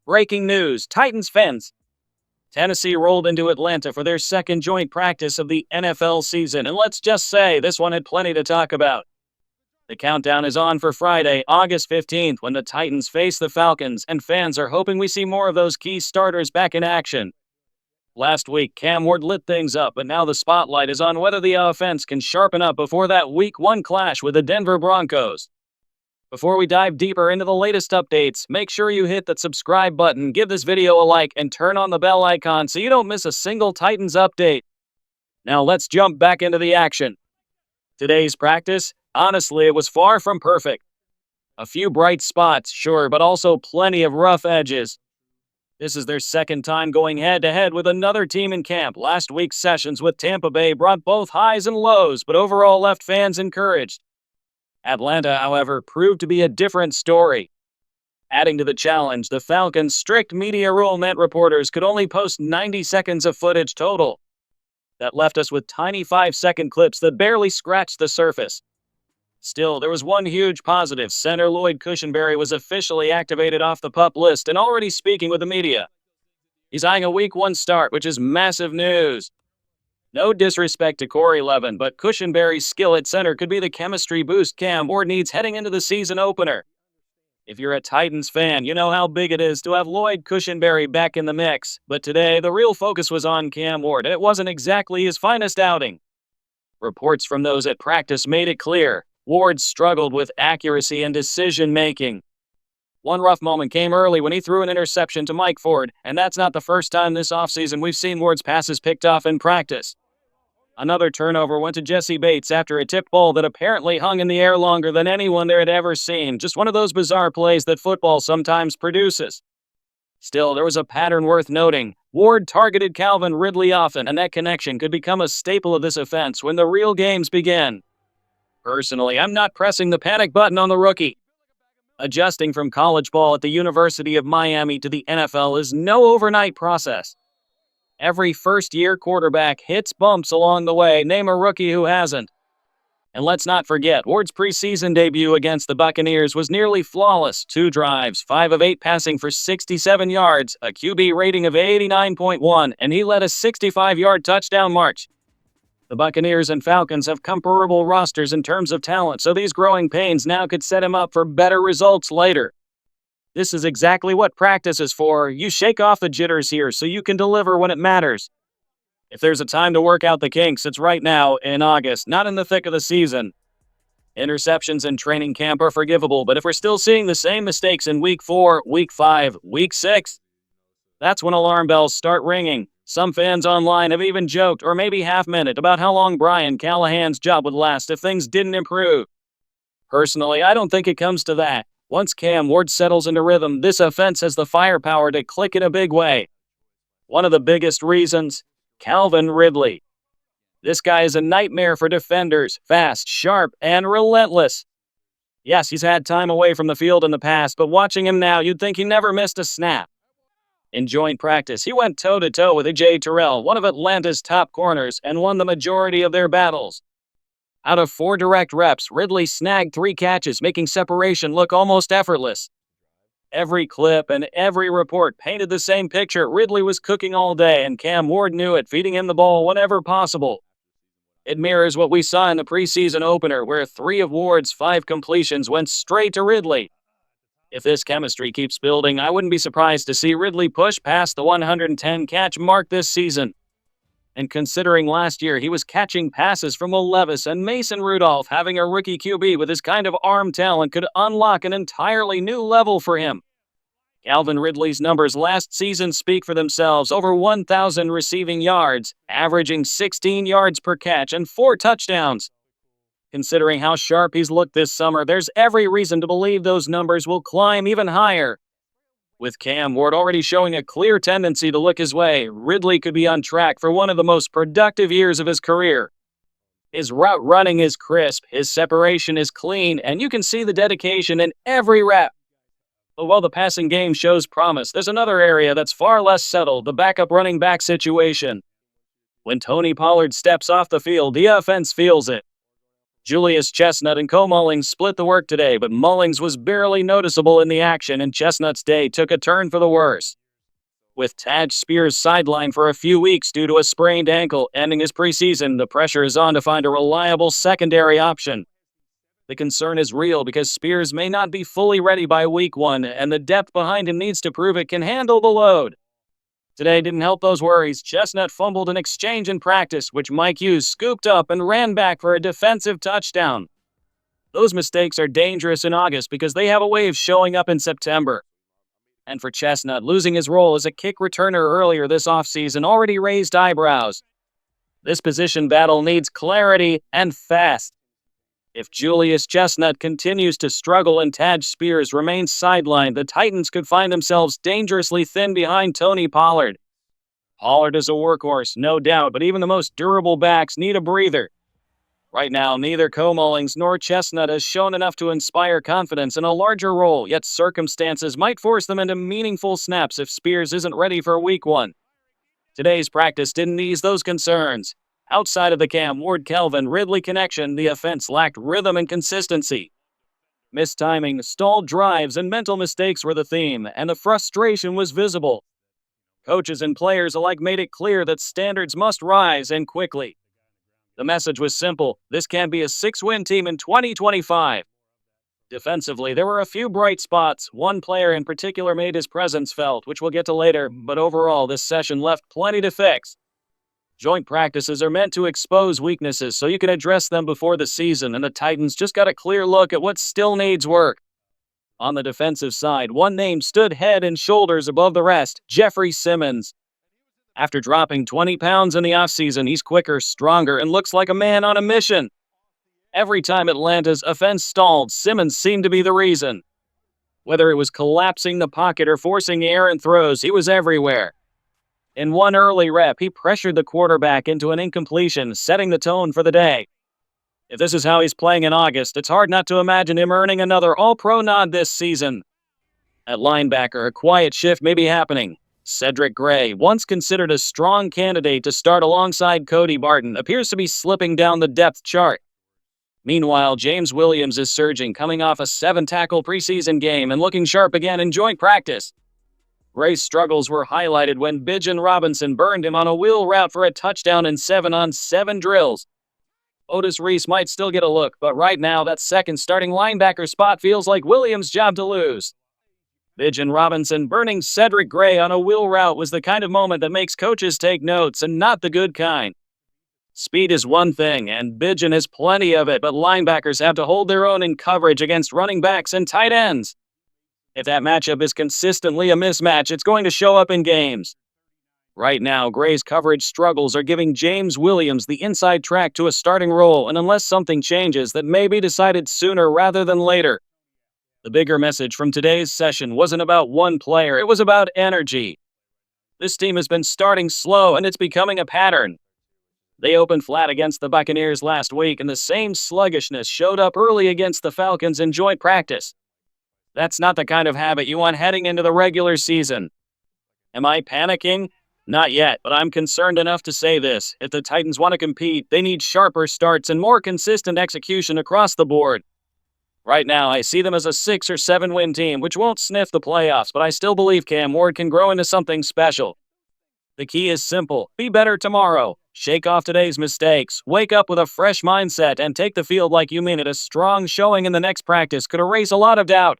Breaking news, Titans fans. Tennessee rolled into Atlanta for their second joint practice of the NFL season, and let's just say this one had plenty to talk about. The countdown is on for Friday, August 15th, when the Titans face the Falcons, and fans are hoping we see more of those key starters back in action. Last week, Cam Ward lit things up, but now the spotlight is on whether the offense can sharpen up before that Week 1 clash with the Denver Broncos. Before we dive deeper into the latest updates, make sure you hit that subscribe button, give this video a like, and turn on the bell icon so you don't miss a single Titans update. Now let's jump back into the action. Today's practice, honestly, it was far from perfect. A few bright spots, sure, but also plenty of rough edges. This is their second time going head-to-head with another team in camp. Last week's sessions with Tampa Bay brought both highs and lows, but overall left fans encouraged. Atlanta, however, proved to be a different story. Adding to the challenge, the Falcons' strict media rule meant reporters could only post 90 seconds of footage total. That left us with tiny 5-second clips that barely scratched the surface. Still, there was one huge positive. Center Lloyd Cushenberry was officially activated off the PUP list and already speaking with the media. He's eyeing a Week 1 start, which is massive news. No disrespect to Corey Levin, but Cushenberry's skill at center could be the chemistry boost Cam Ward needs heading into the season opener. If you're a Titans fan, you know how big it is to have Lloyd Cushenberry back in the mix, but today the real focus was on Cam Ward, and it wasn't exactly his finest outing. Reports from those at practice made it clear Ward struggled with accuracy and decision-making. One rough moment came early when he threw an interception to Mike Ford, and that's not the first time this offseason we've seen Ward's passes picked off in practice. Another turnover went to Jesse Bates after a tipped ball that apparently hung in the air longer than anyone there had ever seen. Just one of those bizarre plays that football sometimes produces. Still, there was a pattern worth noting. Ward targeted Calvin Ridley often, and that connection could become a staple of this offense when the real games begin. Personally, I'm not pressing the panic button on the rookie. Adjusting from college ball at the University of Miami to the NFL is no overnight process. Every first-year quarterback hits bumps along the way. Name a rookie who hasn't. And let's not forget, Ward's preseason debut against the Buccaneers was nearly flawless. 2 drives, 5 of 8 passing for 67 yards, a QB rating of 89.1, and he led a 65-yard touchdown march. The Buccaneers and Falcons have comparable rosters in terms of talent, so these growing pains now could set him up for better results later. This is exactly what practice is for. You shake off the jitters here so you can deliver when it matters. If there's a time to work out the kinks, it's right now, in August, not in the thick of the season. Interceptions in training camp are forgivable, but if we're still seeing the same mistakes in Week 4, Week 5, Week 6, that's when alarm bells start ringing. Some fans online have even joked, or maybe half-minute, about how long Brian Callahan's job would last if things didn't improve. Personally, I don't think it comes to that. Once Cam Ward settles into rhythm, this offense has the firepower to click in a big way. One of the biggest reasons, Calvin Ridley. This guy is a nightmare for defenders, fast, sharp, and relentless. Yes, he's had time away from the field in the past, but watching him now, you'd think he never missed a snap. In joint practice, he went toe-to-toe with A.J. Terrell, one of Atlanta's top corners, and won the majority of their battles. Out of 4 direct reps, Ridley snagged 3 catches, making separation look almost effortless. Every clip and every report painted the same picture. Ridley was cooking all day, and Cam Ward knew it, feeding him the ball whenever possible. It mirrors what we saw in the preseason opener, where 3 of Ward's 5 completions went straight to Ridley. If this chemistry keeps building, I wouldn't be surprised to see Ridley push past the 110-catch mark this season. And considering last year he was catching passes from Will Levis and Mason Rudolph, having a rookie QB with his kind of arm talent could unlock an entirely new level for him. Calvin Ridley's numbers last season speak for themselves. Over 1,000 receiving yards, averaging 16 yards per catch and 4 touchdowns. Considering how sharp he's looked this summer, there's every reason to believe those numbers will climb even higher. With Cam Ward already showing a clear tendency to look his way, Ridley could be on track for one of the most productive years of his career. His route running is crisp, his separation is clean, and you can see the dedication in every rep. But while the passing game shows promise, there's another area that's far less settled, the backup running back situation. When Tony Pollard steps off the field, the offense feels it. Julius Chestnut and Co. Mullings split the work today, but Mullings was barely noticeable in the action, and Chestnut's day took a turn for the worse. With Taj Spears sidelined for a few weeks due to a sprained ankle ending his preseason, the pressure is on to find a reliable secondary option. The concern is real because Spears may not be fully ready by week 1, and the depth behind him needs to prove it can handle the load. Today didn't help those worries. Chestnut fumbled an exchange in practice, which Mike Hughes scooped up and ran back for a defensive touchdown. Those mistakes are dangerous in August because they have a way of showing up in September. And for Chestnut, losing his role as a kick returner earlier this offseason already raised eyebrows. This position battle needs clarity and fast. If Julius Chestnut continues to struggle and Taj Spears remains sidelined, the Titans could find themselves dangerously thin behind Tony Pollard. Pollard is a workhorse, no doubt, but even the most durable backs need a breather. Right now, neither Co. Mullings nor Chestnut has shown enough to inspire confidence in a larger role, yet circumstances might force them into meaningful snaps if Spears isn't ready for week 1. Today's practice didn't ease those concerns. Outside of the Cam Ward-Kelvin Ridley connection, the offense lacked rhythm and consistency. Missed timing, stalled drives, and mental mistakes were the theme, and the frustration was visible. Coaches and players alike made it clear that standards must rise, and quickly. The message was simple: this can't be a 6-win team in 2025. Defensively, there were a few bright spots. One player in particular made his presence felt, which we'll get to later, but overall this session left plenty to fix. Joint practices are meant to expose weaknesses so you can address them before the season, and the Titans just got a clear look at what still needs work. On the defensive side, one name stood head and shoulders above the rest: Jeffrey Simmons. After dropping 20 pounds in the offseason, he's quicker, stronger, and looks like a man on a mission. Every time Atlanta's offense stalled, Simmons seemed to be the reason. Whether it was collapsing the pocket or forcing errant throws, he was everywhere. In one early rep, he pressured the quarterback into an incompletion, setting the tone for the day. If this is how he's playing in August, it's hard not to imagine him earning another All-Pro nod this season. At linebacker, a quiet shift may be happening. Cedric Gray, once considered a strong candidate to start alongside Cody Barton, appears to be slipping down the depth chart. Meanwhile, James Williams is surging, coming off a 7-tackle preseason game and looking sharp again in joint practice. Gray's struggles were highlighted when Bijan Robinson burned him on a wheel route for a touchdown in 7-on-7 drills. Otis Reese might still get a look, but right now that second starting linebacker spot feels like Williams' job to lose. Bijan Robinson burning Cedric Gray on a wheel route was the kind of moment that makes coaches take notes, and not the good kind. Speed is one thing, and Bijan has plenty of it, but linebackers have to hold their own in coverage against running backs and tight ends. If that matchup is consistently a mismatch, it's going to show up in games. Right now, Gray's coverage struggles are giving James Williams the inside track to a starting role, and unless something changes, that may be decided sooner rather than later. The bigger message from today's session wasn't about one player, it was about energy. This team has been starting slow, and it's becoming a pattern. They opened flat against the Buccaneers last week, and the same sluggishness showed up early against the Falcons in joint practice. That's not the kind of habit you want heading into the regular season. Am I panicking? Not yet, but I'm concerned enough to say this: if the Titans want to compete, they need sharper starts and more consistent execution across the board. Right now, I see them as a 6 or 7 win team, which won't sniff the playoffs, but I still believe Cam Ward can grow into something special. The key is simple: be better tomorrow. Shake off today's mistakes, wake up with a fresh mindset, and take the field like you mean it. A strong showing in the next practice could erase a lot of doubt.